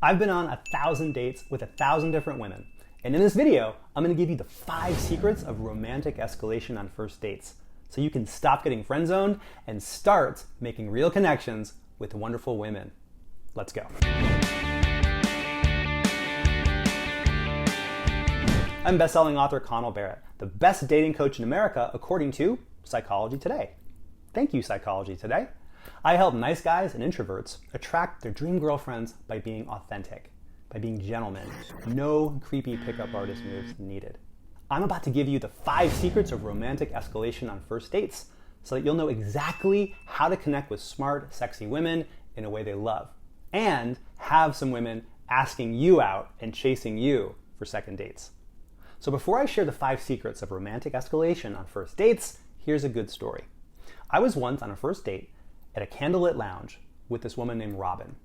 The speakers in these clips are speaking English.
I've been on 1,000 dates with 1,000 different women. And in this video, I'm gonna give you the 5 secrets of romantic escalation on first dates, so you can stop getting friend-zoned and start making real connections with wonderful women. Let's go. I'm best-selling author Connell Barrett, the best dating coach in America according to Psychology Today. Thank you, Psychology Today. I help nice guys and introverts attract their dream girlfriends by being authentic, by being gentlemen. No creepy pickup artist moves needed. I'm about to give you the 5 secrets of romantic escalation on first dates so that you'll know exactly how to connect with smart, sexy women in a way they love, and have some women asking you out and chasing you for second dates. So before I share the 5 secrets of romantic escalation on first dates, here's a good story. I was once on a first date at a candlelit lounge with this woman named Robin,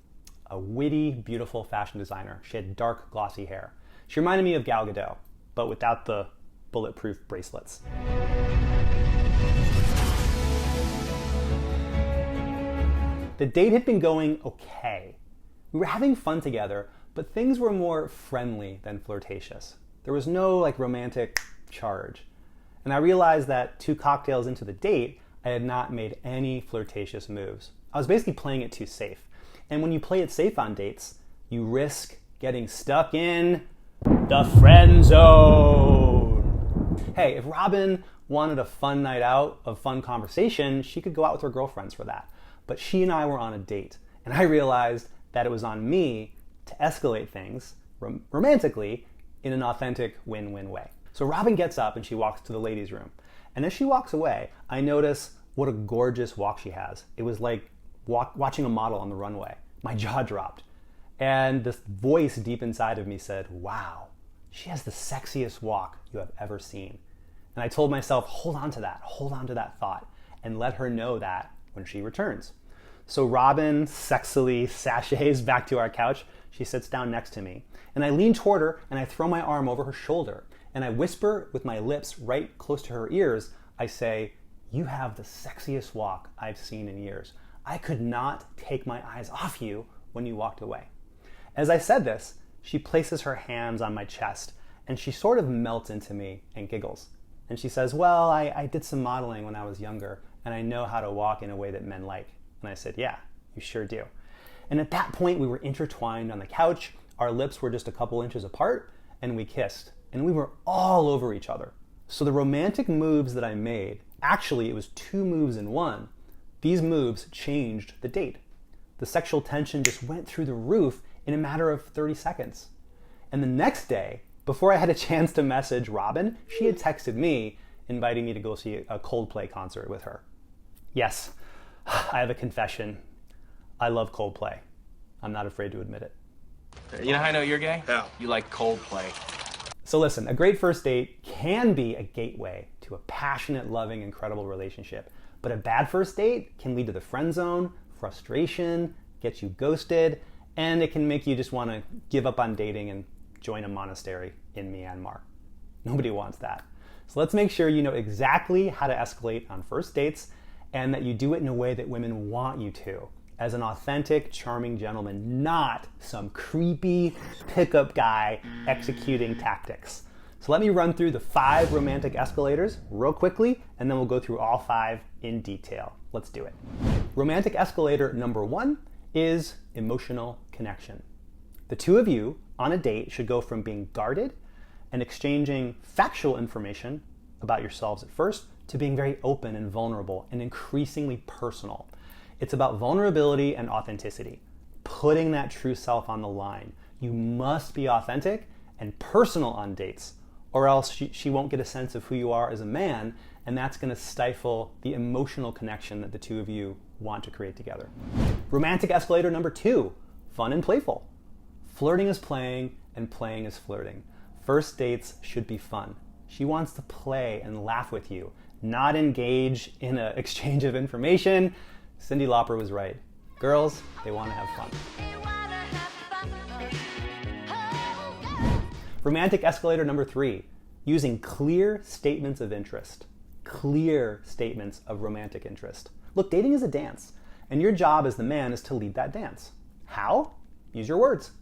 a witty, beautiful fashion designer. She had dark, glossy hair. She reminded me of Gal Gadot, but without the bulletproof bracelets. The date had been going okay. We were having fun together, but things were more friendly than flirtatious. There was no romantic charge. And I realized that 2 cocktails into the date, I had not made any flirtatious moves. I was basically playing it too safe. And when you play it safe on dates, you risk getting stuck in the friend zone. Hey, if Robin wanted a fun night out, a fun conversation, she could go out with her girlfriends for that. But she and I were on a date, and I realized that it was on me to escalate things romantically in an authentic win-win way. So Robin gets up and she walks to the ladies' room. And as she walks away, I notice what a gorgeous walk she has. It was like watching a model on the runway. My jaw dropped. And this voice deep inside of me said, wow, she has the sexiest walk you have ever seen. And I told myself, hold on to that thought, and let her know that when she returns. So Robin sexily sachets back to our couch. She sits down next to me. And I lean toward her and I throw my arm over her shoulder. And I whisper with my lips right close to her ears. I say, you have the sexiest walk I've seen in years. I could not take my eyes off you when you walked away. As I said this, she places her hands on my chest and she sort of melts into me and giggles. And she says, well, I did some modeling when I was younger and I know how to walk in a way that men like. And I said, yeah, you sure do. And at that point, we were intertwined on the couch. Our lips were just a couple inches apart and we kissed. And we were all over each other. So the romantic moves that I made, actually it was 2 moves in one. These moves changed the date. The sexual tension just went through the roof in a matter of 30 seconds. And the next day, before I had a chance to message Robin, she had texted me inviting me to go see a Coldplay concert with her. Yes, I have a confession. I love Coldplay. I'm not afraid to admit it. You know how I know you're gay? How? You like Coldplay. So listen, a great first date can be a gateway to a passionate, loving, incredible relationship. But a bad first date can lead to the friend zone, frustration, get you ghosted, and it can make you just want to give up on dating and join a monastery in Myanmar. Nobody wants that. So let's make sure you know exactly how to escalate on first dates and that you do it in a way that women want you to, as an authentic, charming gentleman, not some creepy pickup guy executing tactics. So let me run through the 5 romantic escalators real quickly, and then we'll go through all 5 in detail. Let's do it. Romantic escalator number 1 is emotional connection. The 2 of you on a date should go from being guarded and exchanging factual information about yourselves at first to being very open and vulnerable and increasingly personal. It's about vulnerability and authenticity, putting that true self on the line. You must be authentic and personal on dates, or else she won't get a sense of who you are as a man, and that's going to stifle the emotional connection that the 2 of you want to create together. Romantic escalator number 2, fun and playful. Flirting is playing and playing is flirting. First dates should be fun. She wants to play and laugh with you, not engage in an exchange of information. Cyndi Lauper was right. Girls, they want to have fun. Romantic escalator number 3, using clear statements of interest. Clear statements of romantic interest. Look, dating is a dance, and your job as the man is to lead that dance. How? Use your words.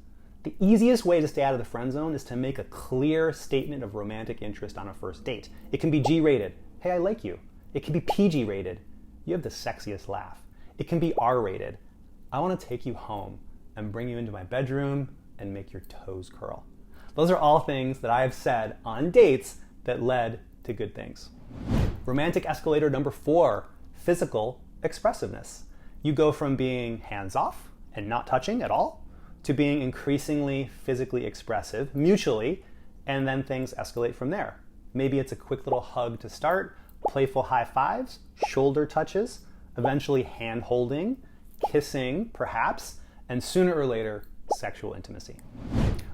The easiest way to stay out of the friend zone is to make a clear statement of romantic interest on a first date. It can be G-rated. Hey, I like you. It can be PG-rated. You have the sexiest laugh. It can be R-rated. I want to take you home and bring you into my bedroom and make your toes curl. Those are all things that I have said on dates that led to good things. Romantic escalator number 4, physical expressiveness. You go from being hands-off and not touching at all to being increasingly physically expressive mutually, and then things escalate from there. Maybe it's a quick little hug to start, playful high fives, shoulder touches, eventually hand holding, kissing perhaps, and sooner or later, sexual intimacy.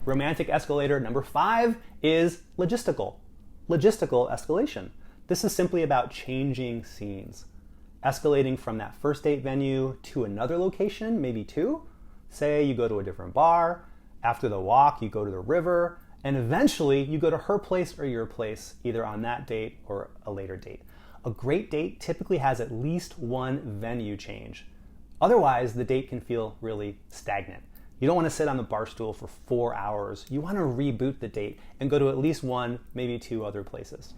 Romantic escalator number 5 is logistical. Logistical escalation. This is simply about changing scenes. Escalating from that first date venue to another location, maybe 2. Say you go to a different bar, after the walk you go to the river, and eventually you go to her place or your place, either on that date or a later date. A great date typically has at least one venue change. Otherwise, the date can feel really stagnant. You don't want to sit on the bar stool for 4 hours. You want to reboot the date and go to at least 1, maybe 2 other places.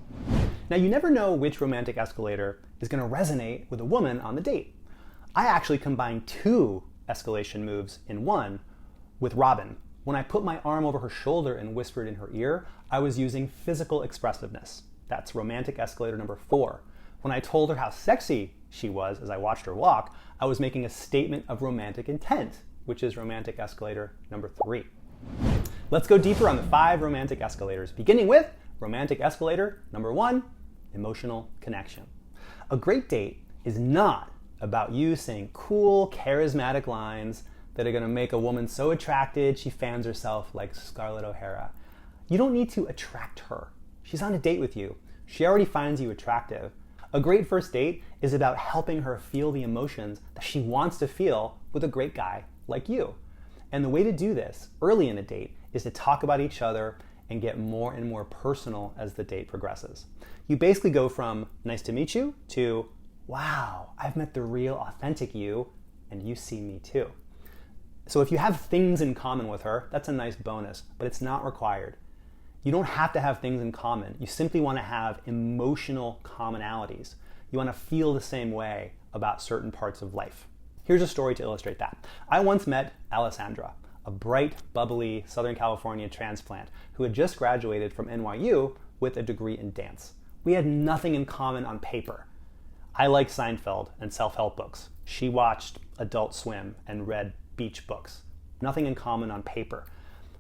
Now, you never know which romantic escalator is going to resonate with a woman on the date. I actually combined 2 escalation moves in one with Robin. When I put my arm over her shoulder and whispered in her ear, I was using physical expressiveness. That's romantic escalator number 4. When I told her how sexy she was as I watched her walk, I was making a statement of romantic intent, which is romantic escalator number 3. Let's go deeper on the 5 romantic escalators, beginning with romantic escalator number 1, emotional connection. A great date is not about you saying cool, charismatic lines that are going to make a woman so attracted she fans herself like Scarlett O'Hara. You don't need to attract her. She's on a date with you. She already finds you attractive. A great first date is about helping her feel the emotions that she wants to feel with a great guy like you. And the way to do this early in a date is to talk about each other and get more and more personal as the date progresses. You basically go from nice to meet you to wow, I've met the real authentic you and you see me too. So if you have things in common with her, that's a nice bonus, but it's not required. You don't have to have things in common. You simply want to have emotional commonalities. You want to feel the same way about certain parts of life. Here's a story to illustrate that. I once met Alessandra, a bright, bubbly Southern California transplant who had just graduated from NYU with a degree in dance. We had nothing in common on paper. I liked Seinfeld and self-help books. She watched Adult Swim and read beach books. Nothing in common on paper.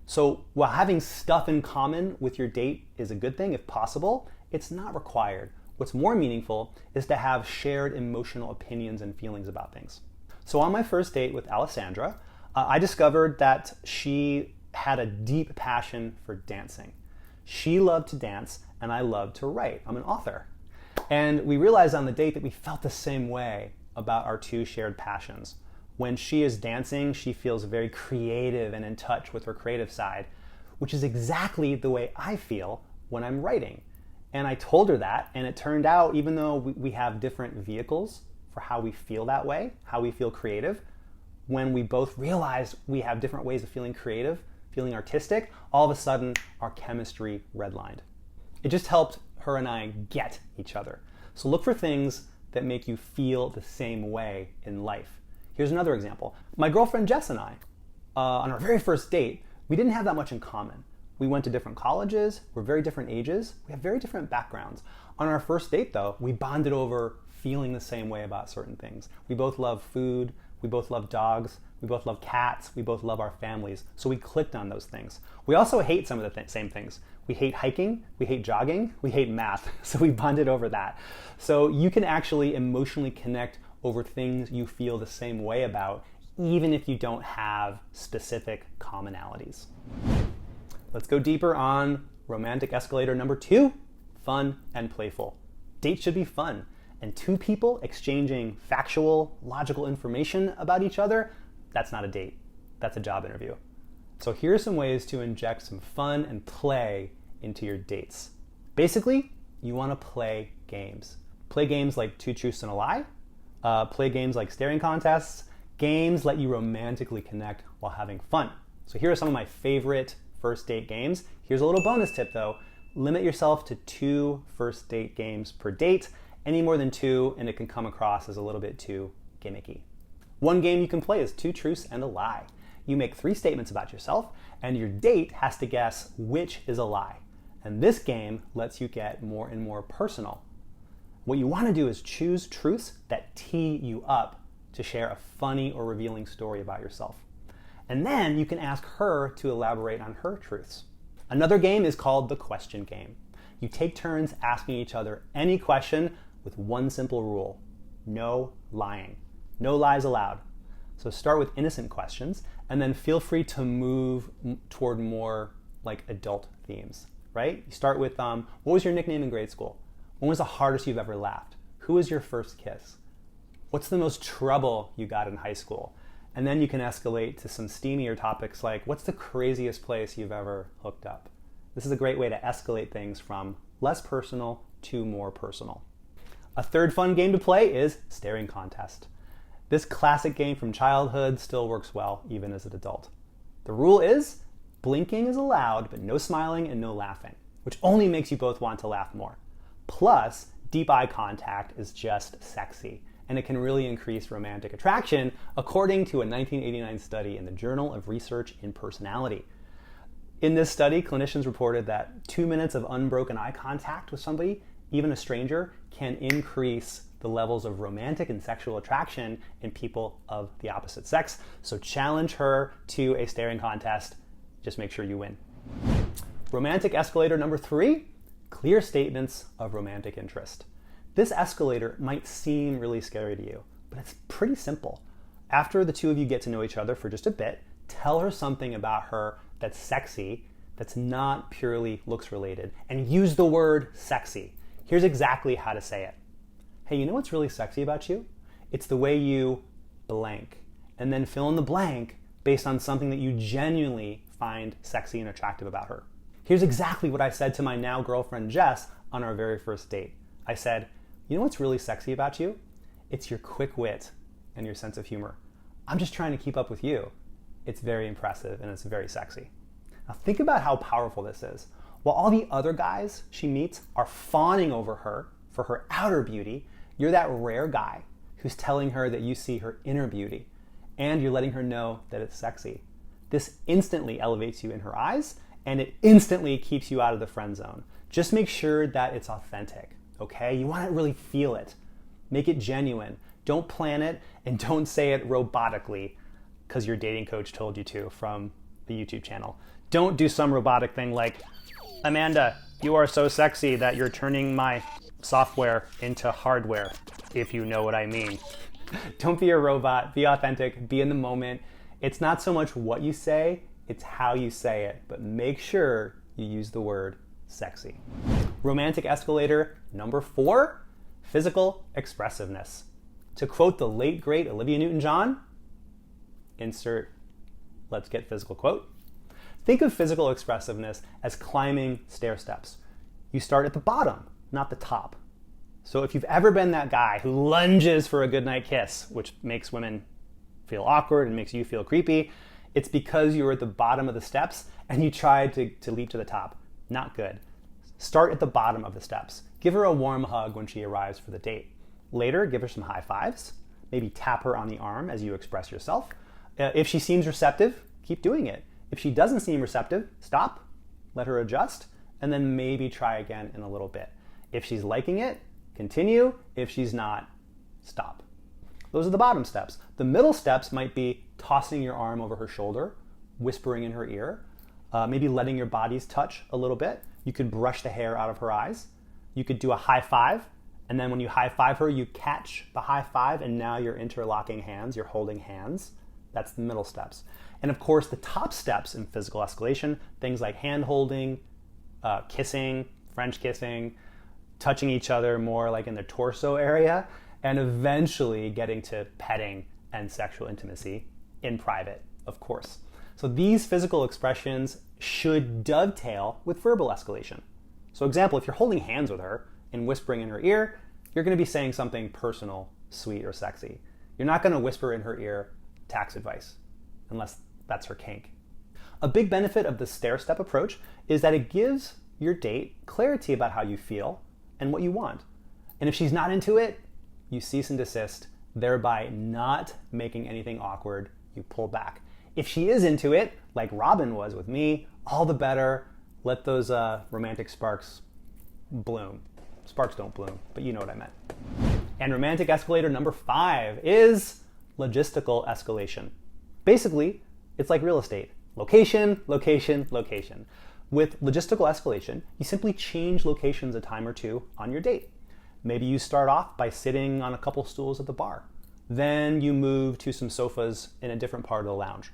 So while having stuff in common with your date is a good thing if possible, it's not required. What's more meaningful is to have shared emotional opinions and feelings about things. So on my first date with Alessandra, I discovered that she had a deep passion for dancing. She loved to dance and I loved to write. I'm an author. And we realized on the date that we felt the same way about our 2 shared passions. When she is dancing, she feels very creative and in touch with her creative side, which is exactly the way I feel when I'm writing. And I told her that, and it turned out, even though we have different vehicles for how we feel that way, how we feel creative, when we both realized we have different ways of feeling creative, feeling artistic, all of a sudden our chemistry redlined. It just helped her and I get each other. So look for things that make you feel the same way in life. Here's another example. My girlfriend Jess and I, on our very first date, we didn't have that much in common. We went to different colleges, we're very different ages, we have very different backgrounds. On our first date though, we bonded over feeling the same way about certain things. We both love food, we both love dogs, we both love cats, we both love our families, so we clicked on those things. We also hate some of the same things. We hate hiking, we hate jogging, we hate math, so we bonded over that. So you can actually emotionally connect over things you feel the same way about, even if you don't have specific commonalities. Let's go deeper on romantic escalator number 2, fun and playful. Dates should be fun, and 2 people exchanging factual, logical information about each other, that's not a date, that's a job interview. So here are some ways to inject some fun and play into your dates. Basically, you want to play games. Play games like 2 Truths and a Lie. Play games like staring contests. Games let you romantically connect while having fun. So here are some of my favorite first date games. Here's a little bonus tip though. Limit yourself to 2 first date games per date. Any more than 2 and it can come across as a little bit too gimmicky. One game you can play is 2 truths and a lie. You make 3 statements about yourself and your date has to guess which is a lie. And this game lets you get more and more personal. What you want to do is choose truths that tee you up to share a funny or revealing story about yourself. And then you can ask her to elaborate on her truths. Another game is called the question game. You take turns asking each other any question with one simple rule: no lying. No lies allowed. So start with innocent questions and then feel free to move toward more like adult themes, right? You start with, what was your nickname in grade school? When was the hardest you've ever laughed? Who was your first kiss? What's the most trouble you got in high school? And then you can escalate to some steamier topics like, what's the craziest place you've ever hooked up? This is a great way to escalate things from less personal to more personal. A third fun game to play is staring contest. This classic game from childhood still works well even as an adult. The rule is blinking is allowed, but no smiling and no laughing, which only makes you both want to laugh more. Plus, deep eye contact is just sexy, and it can really increase romantic attraction, according to a 1989 study in the Journal of Research in Personality. In this study, clinicians reported that 2 minutes of unbroken eye contact with somebody, even a stranger, can increase the levels of romantic and sexual attraction in people of the opposite sex. So challenge her to a staring contest. Just make sure you win. Romantic escalator number 3, clear statements of romantic interest. This escalator might seem really scary to you, but it's pretty simple. After the two of you get to know each other for just a bit, tell her something about her that's sexy, that's not purely looks related, and use the word sexy. Here's exactly how to say it. Hey, you know what's really sexy about you? It's the way you blank, and then fill in the blank based on something that you genuinely find sexy and attractive about her. Here's exactly what I said to my now girlfriend Jess on our very first date. I said, you know what's really sexy about you? It's your quick wit and your sense of humor. I'm just trying to keep up with you. It's very impressive and it's very sexy. Now think about how powerful this is. While all the other guys she meets are fawning over her for her outer beauty, you're that rare guy who's telling her that you see her inner beauty, and you're letting her know that it's sexy. This instantly elevates you in her eyes, and it instantly keeps you out of the friend zone. Just make sure that it's authentic, okay? You want to really feel it. Make it genuine. Don't plan it, and don't say it robotically because your dating coach told you to from the YouTube channel. Don't do some robotic thing like, Amanda, you are so sexy that you're turning my software into hardware, if you know what I mean. Don't be a robot, be authentic, be in the moment. It's not so much what you say, it's how you say it, but make sure you use the word sexy. Romantic escalator number 4, physical expressiveness. To quote the late great Olivia Newton-John, insert let's get physical quote. Think of physical expressiveness as climbing stair steps. You start at the bottom, not the top. So if you've ever been that guy who lunges for a goodnight kiss, which makes women feel awkward and makes you feel creepy, it's because you were at the bottom of the steps and you tried to leap to the top. Not good. Start at the bottom of the steps. Give her a warm hug when she arrives for the date. Later, give her some high fives. Maybe tap her on the arm as you express yourself. If she seems receptive, keep doing it. If she doesn't seem receptive, stop, let her adjust, and then maybe try again in a little bit. If she's liking it, continue. If she's not, stop. Those are the bottom steps. The middle steps might be tossing your arm over her shoulder, whispering in her ear, maybe letting your bodies touch a little bit. You could brush the hair out of her eyes. You could do a high five, and then when you high five her, you catch the high five, and now you're interlocking hands, you're holding hands. That's the middle steps. And of course, the top steps in physical escalation, things like hand holding, kissing, French kissing, touching each other more like in the torso area, and eventually getting to petting and sexual intimacy in private, of course. So these physical expressions should dovetail with verbal escalation. So example, if you're holding hands with her and whispering in her ear, you're going to be saying something personal, sweet, or sexy. You're not going to whisper in her ear tax advice, unless that's her kink. A big benefit of the stair-step approach is that it gives your date clarity about how you feel and what you want. And if she's not into it, you cease and desist, thereby not making anything awkward. You pull back. If she is into it, like Robin was with me, all the better. Let those romantic sparks bloom. Sparks don't bloom, but you know what I meant. And romantic escalator number 5 is logistical escalation. Basically, it's like real estate. Location, location, location. With logistical escalation, you simply change locations a time or two on your date. Maybe you start off by sitting on a couple stools at the bar. Then you move to some sofas in a different part of the lounge.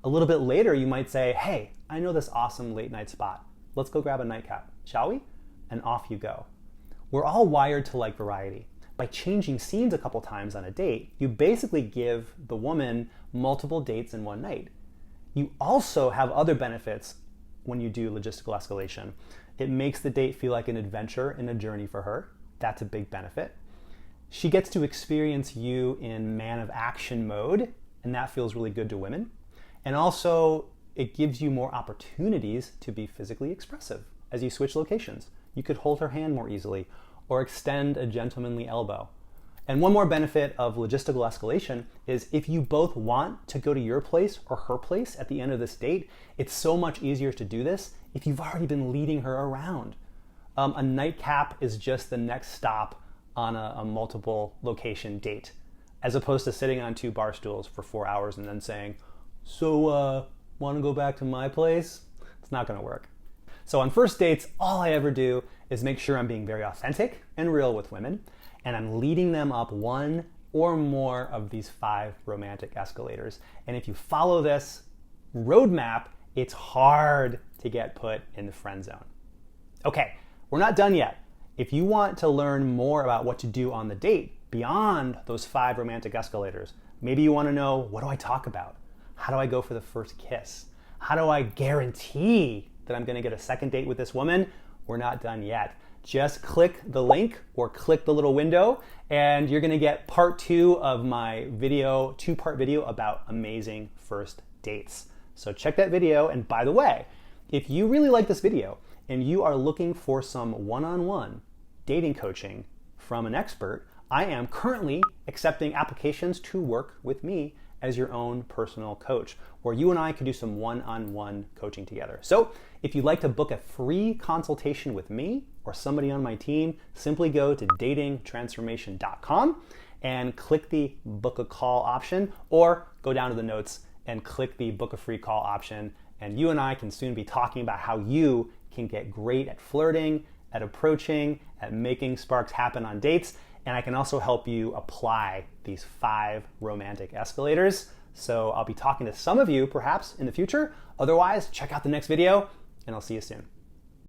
A little bit later, you might say, hey, I know this awesome late night spot. Let's go grab a nightcap, shall we? And off you go. We're all wired to like variety. By changing scenes a couple times on a date, you basically give the woman multiple dates in one night. You also have other benefits when you do logistical escalation. It makes the date feel like an adventure and a journey for her. That's a big benefit. She gets to experience you in man of action mode, and that feels really good to women. And also, it gives you more opportunities to be physically expressive as you switch locations. You could hold her hand more easily or extend a gentlemanly elbow. And one more benefit of logistical escalation is if you both want to go to your place or her place at the end of this date, it's so much easier to do this if you've already been leading her around. A nightcap is just the next stop on a multiple location date, as opposed to sitting on 2 bar stools for 4 hours and then saying, so want to go back to my place? It's not going to work. So on first dates, all I ever do is make sure I'm being very authentic and real with women, and I'm leading them up one or more of these 5 romantic escalators. And if you follow this roadmap, it's hard to get put in the friend zone. Okay, we're not done yet. If you want to learn more about what to do on the date beyond those 5 romantic escalators, maybe you want to know, what do I talk about? How do I go for the first kiss? How do I guarantee that I'm going to get a second date with this woman? We're not done yet. Just click the link or click the little window and you're going to get part 2 of my video, 2-part video about amazing first dates. So check that video. And by the way, if you really like this video and you are looking for some one-on-one dating coaching from an expert, I am currently accepting applications to work with me as your own personal coach, where you and I could do some one-on-one coaching together. So if you'd like to book a free consultation with me or somebody on my team, simply go to datingtransformation.com and click the book a call option, or go down to the notes and click the book a free call option. And you and I can soon be talking about how you can get great at flirting, at approaching, at making sparks happen on dates. And I can also help you apply these 5 romantic escalators. So I'll be talking to some of you perhaps in the future. Otherwise, check out the next video and I'll see you soon.